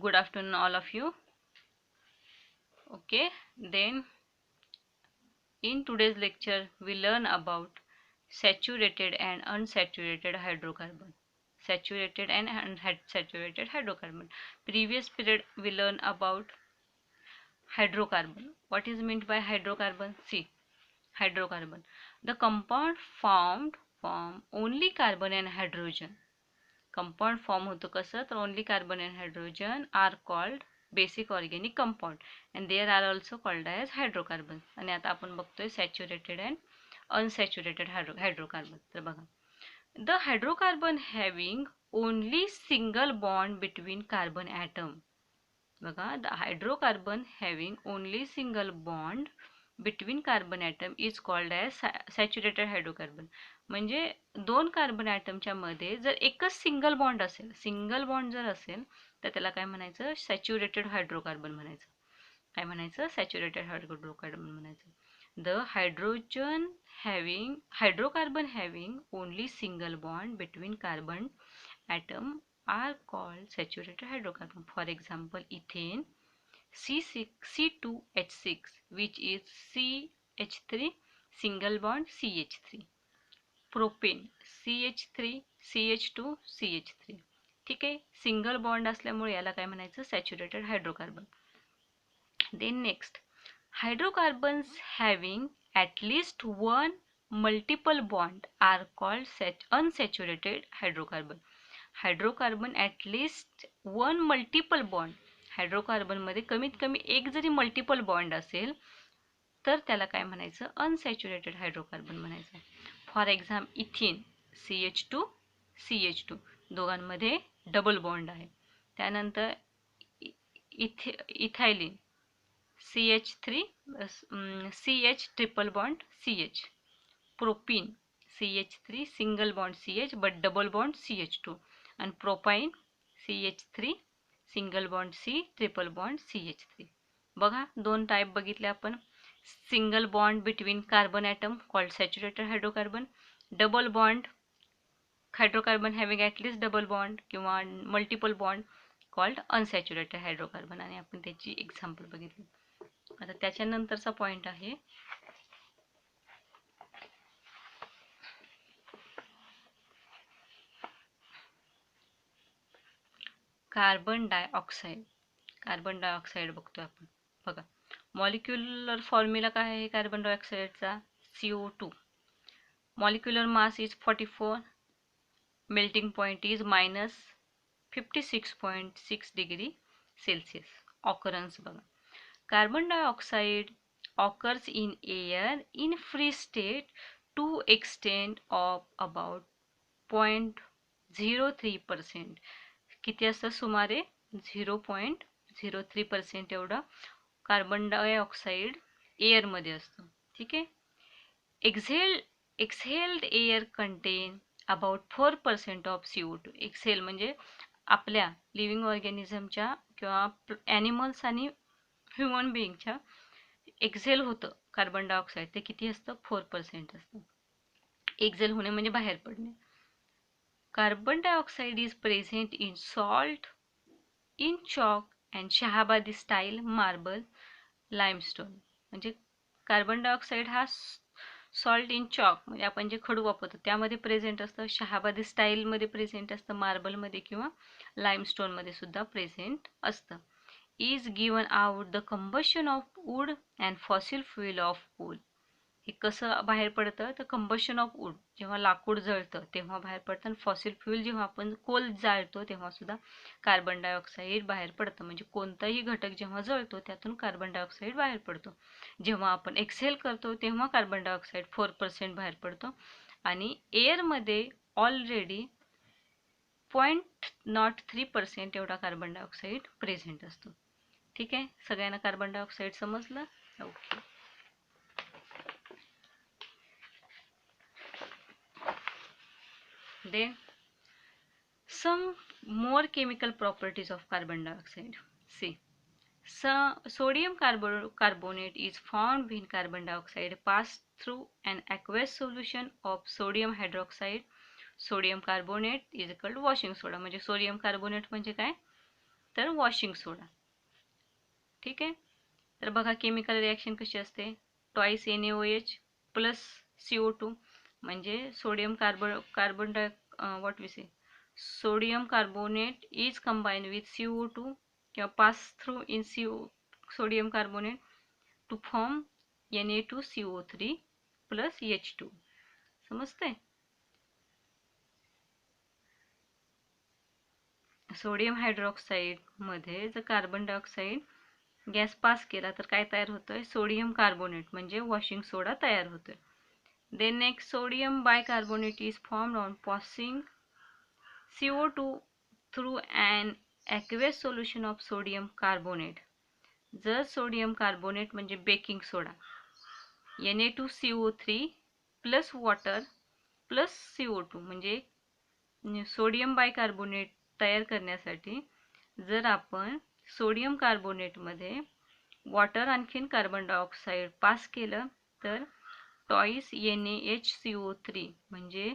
Good afternoon, all of you. Okay, then in today's lecture, we learn about saturated and unsaturated hydrocarbon. Saturated and unsaturated hydrocarbon. Previous period, we learn about hydrocarbon. What is meant by hydrocarbon? See, hydrocarbon. The compound formed from only carbon and hydrogen. Compound form होतो कसं तर only carbon and hydrogen are called basic organic compound and there are also called as hydrocarbon. आणि आता आपण बघतोय saturated and unsaturated hydrocarbon. तर बघा, the hydrocarbon having only single bond between carbon atom. बघा, the hydrocarbon having only single bond between carbon atom is called as saturated hydrocarbon. म्हणजे दोन carbon ॲटमच्या मध्ये जर एकच सिंगल बॉन्ड असेल तर त्याला काय म्हणायचं? सॅच्युरेटेड हायड्रोकार्बन म्हणायचं. काय म्हणायचं? सॅच्युरेटेड हायड्रोकार्बन म्हणायचं. The hydrocarbon having only single bond between carbon atom are called saturated hydrocarbon. For example, ethane C2H6 which is CH3 single bond CH3. Propane CH3 CH2 CH3. ठीक आहे, single bond असल्यामुळे याला काय म्हणायचं? Saturated hydrocarbon. Then next, hydrocarbons having at least one multiple bond are called unsaturated hydrocarbon. Hydrocarbon at least one multiple bond. हायड्रोकार्बनमध्ये कमीत कमी एक जरी मल्टिपल बॉन्ड असेल तर त्याला काय म्हणायचं? अनसॅच्युरेटेड हायड्रोकार्बन म्हणायचं. फॉर एक्झाम्पल इथेन CH2 दोघांमध्ये डबल बॉन्ड आहे. त्यानंतर ethylene CH3 CH triple bond CH. Propene CH3 single bond CH but double bond CH2. आणि propyne CH3 single bond C triple bond CH3. बघा, दोन type बघितले आपण. Single bond between carbon atom called saturated hydrocarbon. Double bond hydrocarbon having at least double bond किंवा multiple bond called unsaturated hydrocarbon. आणि आपण त्याची example बघितली. आता त्याच्यानंतरचा पॉईंट आहे कार्बन डायऑक्साईड. कार्बन डायऑक्साईड बघतोय आपण. बघा, मॉलिक्युलर फॉर्म्युला काय आहे कार्बन डायऑक्साईडचा? CO2. Molecular mass is 44. Melting point is -56.6 degree celsius. Occurrence बघा, carbon dioxide occurs in air in free state to extent of about 0.03%. किती असतं? सुमारे 0.03% एवढं कार्बन डायऑक्साईड एअरमध्ये असतं. ठीक आहे. Exhaled air contain about 4% of CO2. Exhale म्हणजे आपल्या लिव्हिंग ऑर्गॅनिझमच्या किंवा ॲनिमल्स आणि ह्युमन बिईंगच्या एक्झेल होतं कार्बन डायऑक्साईड, ते किती असतं? 4% असतं. एक्झेल होणे म्हणजे बाहेर पडणे. Carbon dioxide is present in salt, in chalk and Shahabadi style marble limestone. म्हणजे कार्बन डायऑक्साईड हा सॉल्ट इन चॉक म्हणजे आपण जे खडू वापरतो त्यामध्ये प्रेझेंट असतं, शहाबादी स्टाईलमध्ये प्रेझेंट असतं, मार्बलमध्ये किंवा लाईमस्टोनमध्ये सुद्धा प्रेझेंट असतं. Is given out the combustion of wood and fossil fuel of coal. हे कसं बाहेर पडतं? तर कंबशन ऑफ वूड, जेव्हा लाकूड जळतं तेव्हा बाहेर पडतं, आणि फॉसिल फ्युएल जेव्हा आपण कोल जाळतो तेव्हा सुद्धा कार्बन डायऑक्साईड बाहेर पडतं. म्हणजे कोणताही घटक जेव्हा जळतो त्यातून कार्बन डायऑक्साईड बाहेर पडतो. जेव्हा आपण एक्सेल करतो तेव्हा कार्बन डायऑक्साईड 4% बाहेर पडतो. आणि एअरमध्ये ऑलरेडी 0.03% एवढा कार्बन डायऑक्साईड प्रेझेंट असतो. ठीक आहे, सगळ्यांना कार्बन डायऑक्साईड समजलं? Okay. Then some more chemical properties of carbon dioxide. See, sodium carbonate is formed when carbon dioxide pass through an aqueous solution of sodium hydroxide. Sodium carbonate is called washing soda. म्हणजे sodium carbonate म्हणजे काय? तर washing सोडा. ठीक आहे. तर बघा chemical reaction कशी असते. ट्वाईस NaOH प्लस CO2 म्हणजे sodium carbon di what we say sodium carbonate is combine with CO2 किंवा pass through in sodium carbonate to form Na2CO3 plus H2. समजते. सोडियम हायड्रॉक्साईड मध्ये जर कार्बन डायऑक्साईड गॅस पास केला तर काय तयार होतोय. सोडियम कार्बोनेट म्हणजे वॉशिंग सोडा तयार होतोय. Then next sodium bicarbonate is formed on passing CO2 through an aqueous solution of sodium carbonate. जर सोडियम कार्बोनेट म्हणजे बेकिंग सोडा Na2CO3 plus water plus CO2 म्हणजे सोडियम बायकार्बोनेट तयार करण्यासाठी जर आपण सोडियम कार्बोनेटमध्ये वॉटर आणखीन कार्बन डायऑक्साईड पास केलं तर ट्वाईस NaHCO3 म्हणजे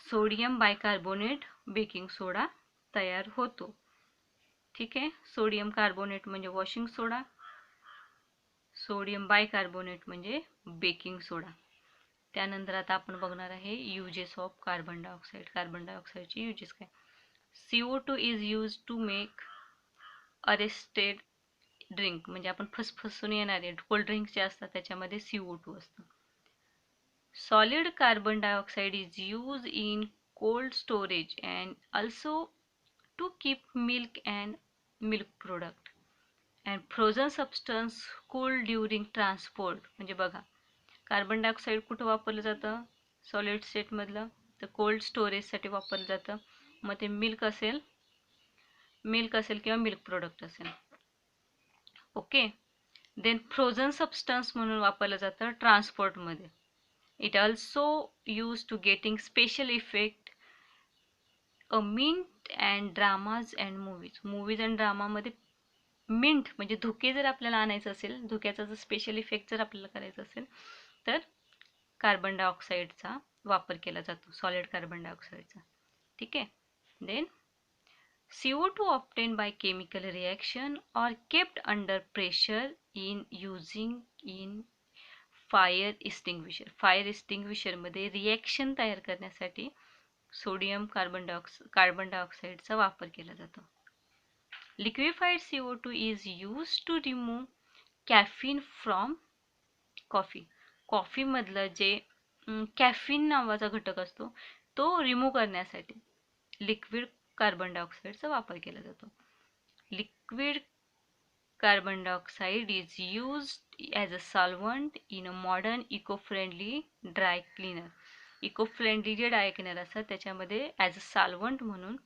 सोडियम बायकार्बोनेट बेकिंग सोडा तयार होतो. ठीक आहे. सोडियम कार्बोनेट म्हणजे वॉशिंग सोडा, सोडियम बायकार्बोनेट म्हणजे बेकिंग सोडा. त्यानंतर आता आपण बघणार आहे uses of carbon dioxide. Carbon डायऑक्साईडचे युजेस काय. CO2 is use to make aerated drink म्हणजे आपण फसफसून येणारे कोल्ड ड्रिंक्स जे असतात त्याच्यामध्ये CO2 असतं. Solid carbon dioxide is used in cold storage and also to keep milk and milk product and frozen substance cool during transport. म्हणजे बघा carbon dioxide कुठं वापरलं जातं. सॉलिड स्टेट मधलं तर कोल्ड स्टोरेजसाठी वापरलं जातं. मग ते मिल्क असेल किंवा मिल्क प्रोडक्ट असेल. ओके. देन फ्रोझन सबस्टन्स म्हणून वापरलं जातं ट्रान्सपोर्टमध्ये. It also used to getting special effect mint and dramas and movies and drama मध्ये मिंट म्हणजे धुके जर आपल्याला आणायचं असेल, धुक्याचा जर स्पेशल इफेक्ट जर आपल्याला करायचा असेल तर कार्बन डायऑक्साईडचा वापर केला जातो, सॉलिड कार्बन डायऑक्साईडचा. ठीक आहे. Then CO2 obtained by chemical reaction or kept under pressure in using in fire extinguisher मध्ये रिॲक्शन तयार करण्यासाठी सोडियम कार्बन डायऑक्साईडचा वापर केला जातो. Liquefied CO2 is use to remove caffeine from coffee मधलं जे कॅफिन नावाचा घटक असतो तो रिमूव्ह करण्यासाठी लिक्विड कार्बन डायऑक्साईडचा वापर केला जातो. Liquid carbon dioxide is used as a solvent in a modern eco-friendly dry cleaner. Eco friendly जे ड्राय क्लीनर असतात त्याच्यामध्ये ॲज अ सॉल्व्हंट म्हणून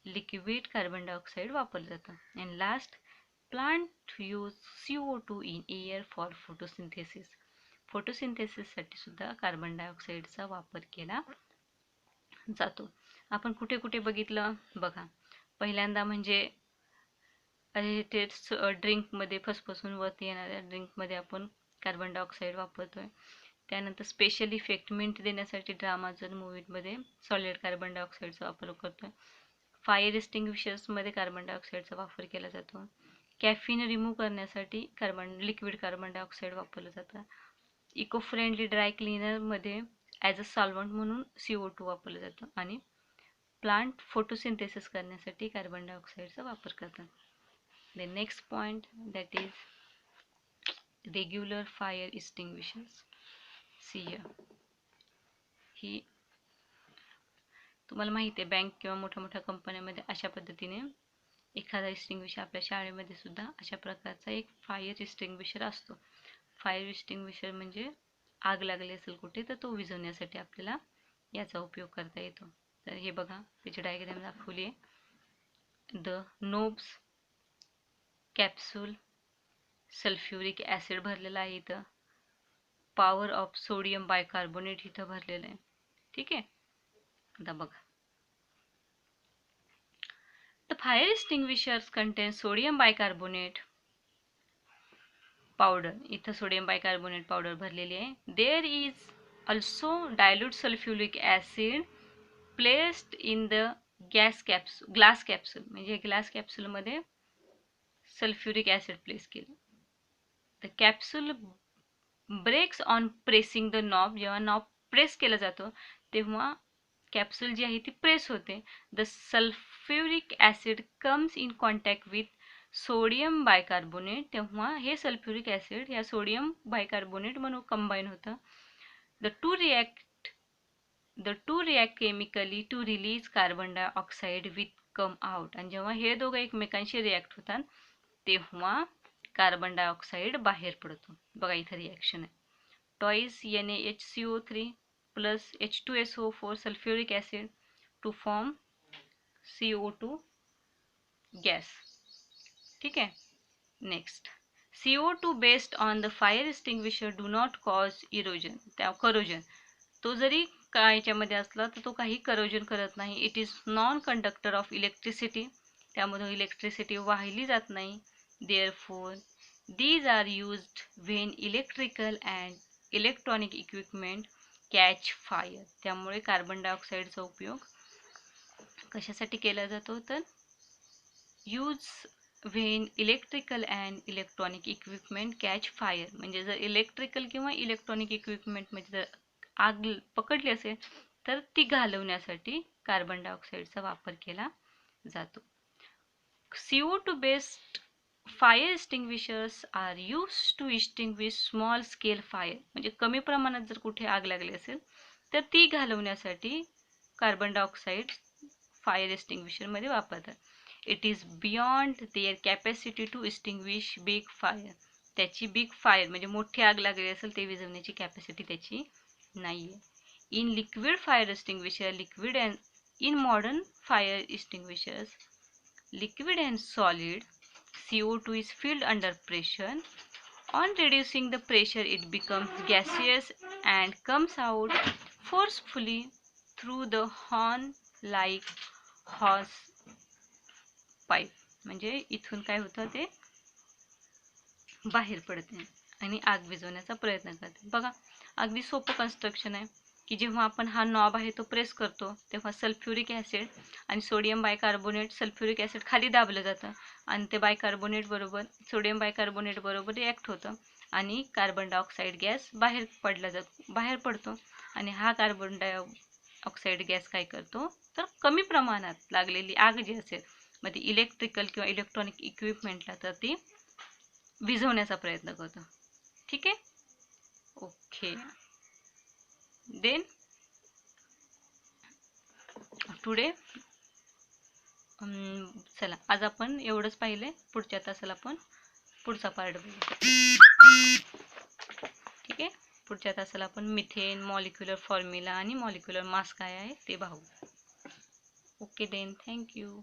लिक्विड कार्बन डायऑक्साईड वापरलं जातं. And last plant use CO2 in air for photosynthesis. फोटोसिंथेसिससाठी सुद्धा carbon डायऑक्साईडचा वापर केला जातो. आपण कुठे कुठे बघितलं बघा. पहिल्यांदा म्हणजे ते ड्रिंकमध्ये फसफसून वरती येणाऱ्या ड्रिंकमध्ये आपण कार्बन डायऑक्साईड वापरतोय. त्यानंतर स्पेशल इफेक्ट मिंट देण्यासाठी ड्रामाजन मूवीमध्ये सॉलिड कार्बन डायऑक्साईडचा वापर करतोय. फायर एक्सटिंग्विशर्समध्ये कार्बन डायऑक्साईडचा वापर केला जातो. कॅफिन रिमूव्ह करण्यासाठी लिक्विड कार्बन डायऑक्साईड वापरलं जातं. इको फ्रेंडली ड्राय क्लीनरमध्ये ॲज अ सॉल्व्हंट म्हणून CO2 वापरलं जातं आणि प्लांट फोटोसिंथेसिस करण्यासाठी कार्बन डायऑक्साईडचा वापर करतात. The next point that is regular fire extinguishers. See here. ही तुम्हाला माहिती आहे बँक किंवा मोठ्या कंपन्यांमध्ये अशा पद्धतीने एखादा एक्सटिंग्विशर आपल्या शाळेमध्ये सुद्धा अशा प्रकारचा एक फायर एक्सटिंग्विशर असतो. फायर एक्सटिंग्विशर म्हणजे आग लागली असेल कुठे तर तो विझवण्यासाठी आपल्याला याचा उपयोग करता येतो. तर हे बघा त्याची डायग्राम दाखवली आहे. The knobs capsule sulphuric acid भरलेला आहे इथं. पॉवर ऑफ सोडियम बायकार्बोनेट इथं भरलेलं आहे. ठीक आहे. आता बघा the fire extinguishers contain sodium bicarbonate powder. इथं सोडियम बायकार्बोनेट पावडर भरलेली आहे. There is also dilute sulphuric acid placed in the glass capsule म्हणजे ग्लास कॅप्सूलमध्ये सल्फ्युरिक ॲसिड प्लेस केलं. The capsule breaks on pressing the knob. जेव्हा knob press केला जातो तेव्हा कॅप्सूल जी आहे ती प्रेस होते. The sulphuric acid comes in contact with sodium bicarbonate. तेव्हा हे सल्फ्युरिक ॲसिड या सोडियम बायकार्बोनेट म्हणून कंबाईन होतं. The two react chemically to release carbon dioxide with come out. आणि जेव्हा हे दोघं एकमेकांशी रिॲक्ट होतात तेव्हा कार्बन डायऑक्साईड बाहेर पडतो. बघा इथं रिॲक्शन आहे. Twice NaHCO3 plus H2SO4 sulphuric acid to form CO2 gas. ठीक आहे. Next, CO2 based on the fire extinguisher do not cause corrosion. तो जरी याच्यामध्ये असला तर तो काही करोजन करत नाही. It is non conductor of electricity. त्यामधून इलेक्ट्रिसिटी वाहिली जात नाही. Therefore these are used when electrical and electronic equipment catch fire. त्यामुळे कार्बन डायऑक्साईडचा उपयोग कशासाठी केला जातो तर use when electrical and electronic equipment catch fire. म्हणजे जर इलेक्ट्रिकल किंवा इलेक्ट्रॉनिक इक्विपमेंटमध्ये जर आग पकडली असेल तर ती घालवण्यासाठी कार्बन डायऑक्साईडचा वापर केला जातो. CO2 based fire extinguishers are used to extinguish small scale fire. म्हणजे कमी प्रमाणात जर कुठे आग लागली असेल तर ती घालवण्यासाठी कार्बन डायऑक्साईड फायर एक्सटिंग्विशरमध्ये वापरतात. It is beyond their capacity to extinguish big fire. त्याची बिग फायर म्हणजे मोठी आग लागली असेल ते विझवण्याची कॅपॅसिटी त्याची नाही आहे. In liquid fire extinguisher liquid and in modern fire extinguishers liquid and solid, CO2 is filled under pressure. On reducing the pressure, it becomes gaseous and comes out forcefully through the horn-like hose pipe. म्हणजे इथून काय होतं ते बाहेर पडते आणि आग विझवण्याचा प्रयत्न करते. बघा अगदी सोपं कन्स्ट्रक्शन आहे की जेव्हा आपण हा नॉब आहे तो प्रेस करतो तेव्हा सल्फ्युरिक ॲसिड आणि सोडियम बायकार्बोनेट, सल्फ्युरिक ॲसिड खाली दाबलं जातं आणि ते बायकार्बोनेट बरोबर सोडियम बायकार्बोनेट बरोबर रिॲक्ट होतं आणि कार्बन डायऑक्साईड गॅस बाहेर पडतो. आणि हा कार्बन डायऑक्साईड गॅस काय करतो तर कमी प्रमाणात लागलेली आग जी असेल मग ती इलेक्ट्रिकल किंवा इलेक्ट्रॉनिक इक्विपमेंटला तर ती विझवण्याचा प्रयत्न करतो. ठीक आहे. ओके. देन टुडे चला आज आपण एवढंच पाहिलं. पुढच्या तासाला आपण पुढचा पार्ट बघू. ठीक आहे. पुढच्या तासाला आपण मिथेन, मॉलिक्युलर फॉर्म्युला आणि मॉलिक्युलर मास काय आहे ते पाहू. Okay then, thank you.